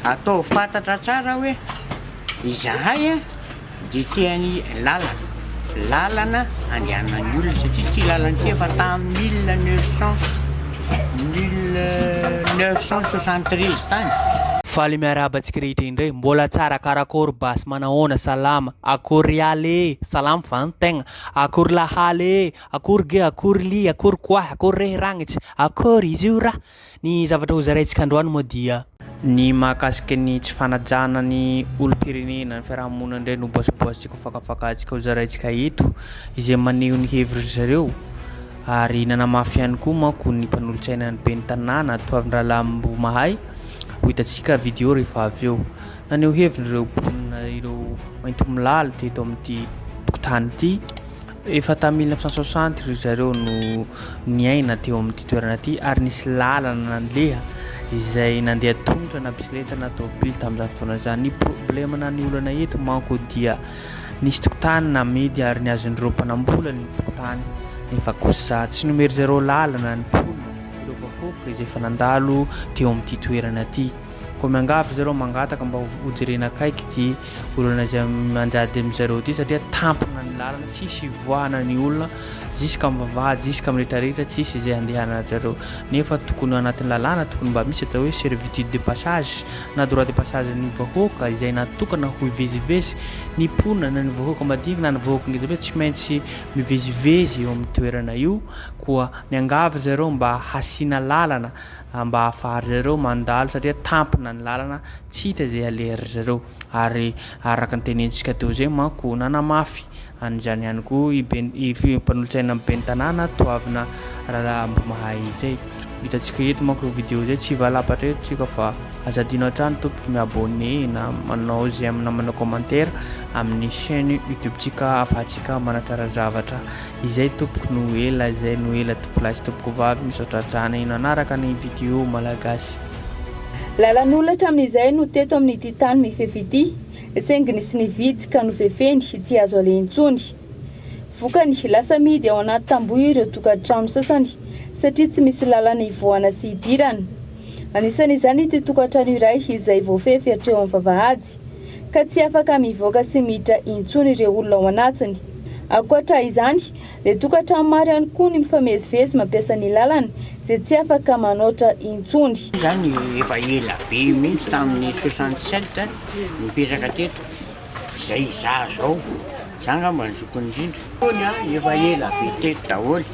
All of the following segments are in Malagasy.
atao fantatra tsara hoe izahay a dia tiany lalana andehanan'ny olona satria ty lalana ty efa tamin'ny 1963 tany. Faly miarabantsika rehetra indray mbola tsara karakory basy manahoana salama akory ale salama vantegna akory lahale akory ge akory li akory koa akory rehiragnitsy akory izy io raha ny zavatra ho zaraintsika androany moa dia ny mahakasiky ny tsy fanajana ny olo-pirenena ny fiarahamonina indray no bosibositsika fakafakatsika ho zaraintsika eto izay maneho ny hevitra zareo ary nanamafy ihany koa manko ny mpanolontsaina ny be ny tanàna toavin-dralambo mahay ho hitatsika video rehefa avy eo naneho hevitra ireo mponina ireo mainty milala teto amin'ity tokotany ity efa tamin'ny 1960 ireo zareo no niaina teo amin'ity toerana ity ary nisy lalana nandeha izay nandeha tongotra na bisikileta na tômôbily tamin'izany fotoana zany. Ny problema na ny olana eto manko dia nisy tokotany namidy ary niazon'ireo mpanambola ny tokotany nefa kosa tsy nomery zareo lalana ny mponina ireo vahoaka izay efa nandalo teo amin'ity toerana ity. Koa miangavy zareo mangataka mba hojerena akaiky ty olona izay manjady amin'izareo ty satria tampona ny lalana tsisy ivoahana ny olona ziska mivavahady ziska mirehetrarehetra tsisy izay andehana zareo nefa tokony anatin'ny lalàna tokony mba misy atao hoe servitude de passage na droit de passage ny vahoaka izay natokana ho ivezivezy ny mponina na ny vahoaka madinika na ny vahoaka ngeza hoe tsy maintsy mivezivezy eo amin'ny toerana io koa niangavy zareo mba hasina lalana mba ahafahary zareo mandalo satria tampona ny lalana tsy hita izay alery zareo ary araka ny tenentsika teo zay manko nanamafy an'izany ihany koa mpanolontsaina amin'ny be ny tanàna toavina rahalambo mahay izay hitatsika eto manko video zay tsy valapatra eto tsika fa azadino hatrany tompoky miabone na manao j'aime na manao commentaire amin'ny chaîne YouTube tsika afatsika manatsara zavatra izay tompoky no ela izay no ela tompolasy tompoko vavy misaotra hatrany ino anaraka ny video malagasy. Lalan'olatra amin'izay no teto amin'ity tany mifefity saingy nisy nividy ka nofefeny tsy azo alentsony vokany lasa midy ao anaty tamboho ireo tokantrano sasany satria tsy misy lalana ivoahana sy idirana. Anisan'izany ity tokantrano iray izay voafefy hatreo amin'ny vavahady ka tsy afaka mivoaka sy miditra intsony ireo olona ao anatiny. Ankoatra izany dia tokantrano maro ihany koa ny mifamezivezy mampiasa ny lalana izay tsy afaka manoatra intsony. Zany efa ela be mihitsy tamin'ny 67 mipetraka teto izay izaho zao zangamba ny zokony indrindra efa ela be teto daholo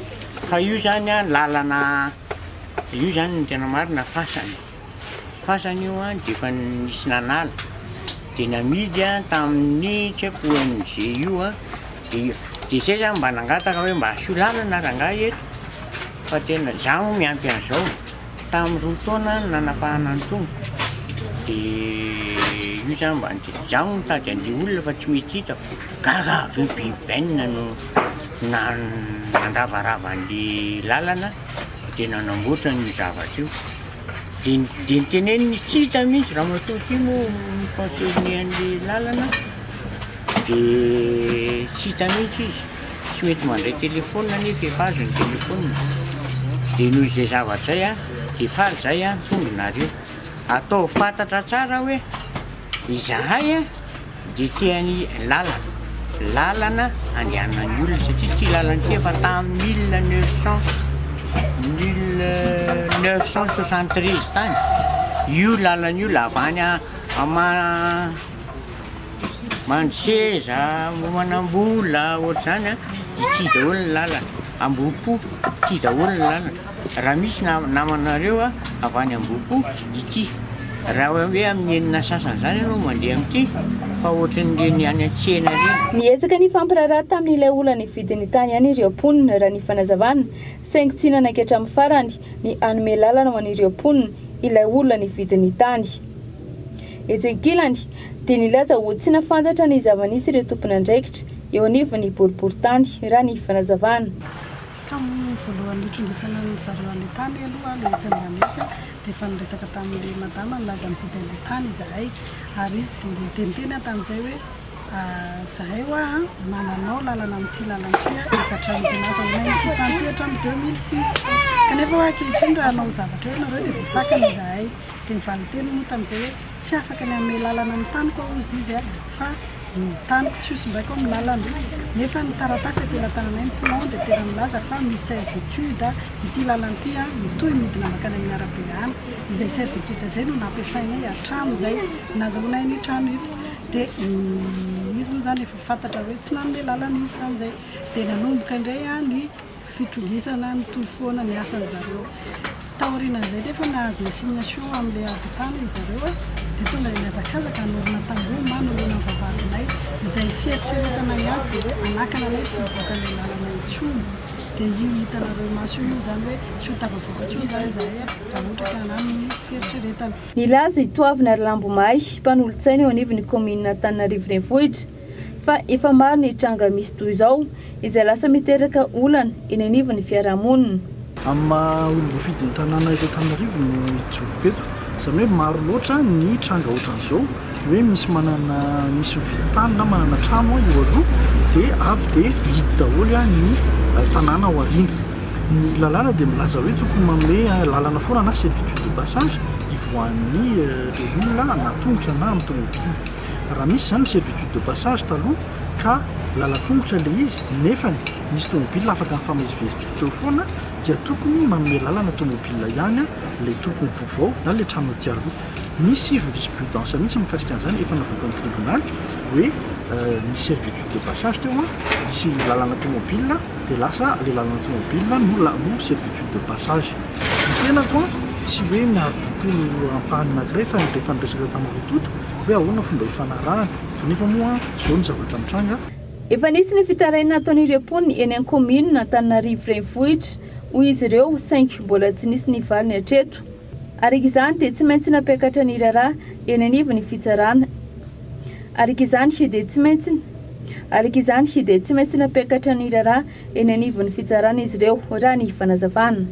fa io zany a lalana io zany ny tena marina fasany io a dia efa nisy nanala dia namidy a tamin'ny tsy haiko ONG io a dia izay zany mba nangataka hoe mba asio lalana rangahy eto fa tena zaho miampy an'izao tamin'ny 2 taona nanapahana ny tonga dia io zany mba zaho mitady an'ilay olona fa tsy mety hita gaga avy bibenina no nandravarava an'ilay lalana dia nanamboatra ny zavatra io dia niteneniny tsy hita mihitsy raha matoa ty moa conseiller an'ilay lalana dia tsy hita mihitsy izy tsy mety mandray telefona nefa efa azo ny telefona dia noho izay zavatra zay a dia faly zay a tonga nareo atao fantatra tsara hoe izahay a dia tiany lalana andehanan'ny olona satria ty lalana ty efa tamin'ny 1963 tany io lalana io lavany Mandseza, manambola ohatr'izany a ity daholo ny lalana Ambohipo ity daholo ny lalana raha misy namanareo a avy any Ambohipo ity raha hoe amin'ny enina sasany zany ianao mandeha amin'ity fa ohatran'ireny ny any an-tsena ireny. Niezaka ny fampiraharaha tamin'ilay olona nividiny tany ihany ireo mponina raha ny fanazavana saingy tsy nanakatra amin'ny farany ny anome lalana ho an'ireo mponina ilay olona nividiny tany. Etsy-ankilany dia nilaza ho tsy nafantatra ny zava-nisy ireo tompona andraikitra eo anivon'ny boriboritany raha ny fanazavana. Tamin'ny voalohany itrondrasana ny zareo an'ilay tany aloha ilay etsy ambanitsy dia efa niresaka tamin'ilay madama nilaza nividy an'ilay tany izahay ary izy dia niteniteny tamin'izay hoe zahay hoa mananao lalana amin'ity lalana ity efa tramizy naza tany hatramin'ny 2006 kanefa ho ankehitriny raha hanao zavatra hoe nareo dia voasakana izahay dia nyvaliteny moa tamin'izay hoe tsy afaka ny amin'ny lalana ny tany koa ozy izy a fa ny tanyko tsy osy mbaiko amin'ny lalana nefa ny taratasy ampelantananay ny plan dia tena milaza fa misy servitude ity lalana ity a mitohy midina makany amin'ny arabe any izay servitude zay no nampiasainay hatrano zay nazahoanay ny trano ito dia izy moa zany efa fantatra hoe tsy nanome lalana izy tamin'izay dia nanomboka indray a ny fitrongisana ny tofoana ny asany zareo taorianan'izay nefa nahazo assignation amin'ilay avitany zareo a dia tonga miazakazaka anorina tamboho manoloana ny vavalinay izay fieritreretanay azy dia hoe anakana anay tsy mivoaka ilay lalana intsony dia io hitanareo maso io zany hoe tsy ho tafavoaka intsony zany izahay a raha ohatra ka anaminy fieritreretana. Nilaza itoavina Lambomay mpanolontsaina eo anivon'ny commune Antananarivo renivohitra fa efa maro ny tranga misy toy izao izay lasa miteraka olana eny anivon'ny fiarahamonina. Amma olovofidy ny tanàna eto Antananarivo no jobo eto izany hoe maro loatra ny tranga ohatran'izao hoe misy vitany na manana trano eo aloha dia avy dia hity daholo ny tanàna ao aoriana. Ny lalàna dia milaza hoe tokony manome lalana foana na servitude de passage ivoan'ny le olona na tongotra na amin'ny tomobile. Raha misy zany servitude de passage taloha ka lala-tongotra le izy nefa misy tomobile afaka mifamezivezy teo foana dia tokony manome lalana tomobile ihany le tokony vaovao na le trano ty aloha. Misy jurisprudence mihitsy mikasika an'izany efa navoakan'ny tribunal hoe ny servitude de passage teo a misy lalana tomobile dia lasa le lalana tomobile no servitude de passage. Ny tena koa tsy hoe miarotolo ampahany anankiray fa rehefa niresaka tamin'ny rototo hoe ahoana fomba hifanarahana nefa moa zao ny zavatra mitranga. Efa nisy ny fitaraina ataon'ireo mponina eny amin'ny commune Antananarivo renivohitra hoy izy ireo 5 mbola tsy nisy ny valiny hatreto. Araka izany dia tsy maintsy nampiakatra ny raharaha eny anivon'ny fitsarana. Araka izany dia tsy maintsy nampiakatra ny raharaha eny anivon'ny fitsarana izy ireo raha ny fanazavana.